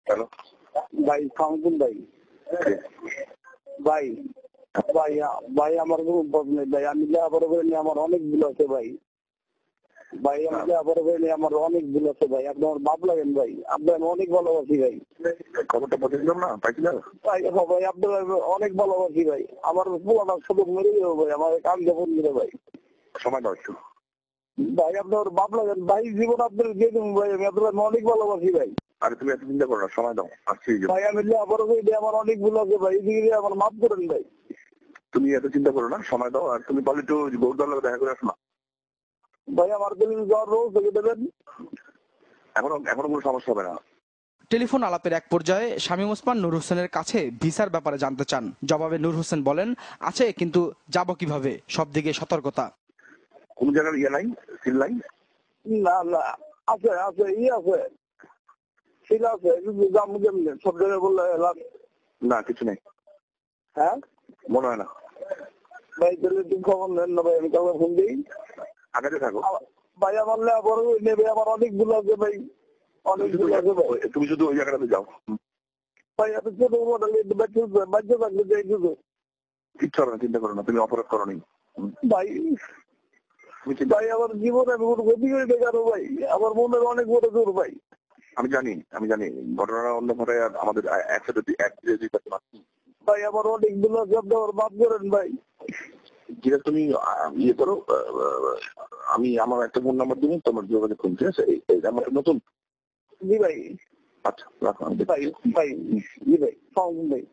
Hello ভাই ফাউন্ডেন ভাই ভাই ভাই ভাই আমার কোনো প্রবলেম নেই ভাই, আমি লেখাপড়া করে নিয়ে আমার অনেক ভুল আছে ভাই। ভাই আমি লেখাপড়া করে নিয়ে আমার অনেক ভুল আছে ভাই, আপনি আমার বাপ লাগেন ভাই, আপনি আমি অনেক ভালোবাসি ভাই। খবরটা পাঠিয়েছিলাম না, পাইছিল ভাই ভাই আপনার অনেক ভালোবাসি ভাই, আমার পুরাটা শুধু মরে যাবো ভাই, আমার কান ফোন দিলে ভাই। সময় দাও একটু। ভাই আপনার বাপ লাগেন ভাই, জীবন আপনার দিয়ে দেবো ভাই, আমি আপনার অনেক ভালোবাসি ভাই। আরে তুমি এত চিন্তা করো না, সময় দাও, আসছি। ভাই আমি লেখাপড়া করে নিয়ে আমার অনেক ভুল আছে ভাই, এদিকে আমার মাফ করেন ভাই। তুমি এত চিন্তা করো না, সময় দাও। আর তুমি বলে একটু গৌরদার দেখা করে আসো না। ভাই আমার দিন জ্বর রোজ থেকে দেবেন, এখনো কোনো সমস্যা হবে না। টেলিফোন আলাপের এক পর্যায়ে শামীম ওসমান নূর হোসেনের কাছে ভিসার ব্যাপারে জানতে চান। জবাবে নূর হোসেন বলেন, আছে কিন্তু যাব কিভাবে, সব দিকে সতর্কতা। কোন জায়গার ইয়ে নাই, সিল নাই? না না আছে আছে আছে, ঠিক আছে, কিন্তু যাবো কেমনি সব জায়গায় বললে লাভ? না কিছু নেই, হ্যাঁ মনে হয় না। ভাই তাহলে তুমি খবর নেন না ভাই, আমি কাউকে ফোন দিই। আগাতে থাকো। ভাই আমার লেখাপড়া করে নেবে, আমার অনেক ভুল আছে ভাই, অনেক ভুল আছে ভাই। তুমি শুধু ওই জায়গাটাতে যাও। ভাই এত ছোট মডেল বাচ্চা থাকলে যাই শুধু। কিচ্ছু হবে না, চিন্তা করো না, তুমি অপরাধ করো নি ভাই ভাই আমার জীবনে আমি কোনো ক্ষতি করি না কেন ভাই, আমার মনের অনেক বড় জোর ভাই। আমি জানি ঘটনাটা অন্য ঘরে আমাদের একসাথে ভাই আমার অনেক ভুল আছে, আপনি আমার মাফ করেন ভাই। ঠিক আছে, তুমি ইয়ে করো, আমি আমার একটা ফোন নাম্বার দিবো, তোমার যোগাযোগ করুন, ঠিক আছে? এই নাম্বারটা নতুন? জি ভাই। আচ্ছা রাখো, আমি ভাই ভাই জি ভাই, ভাই।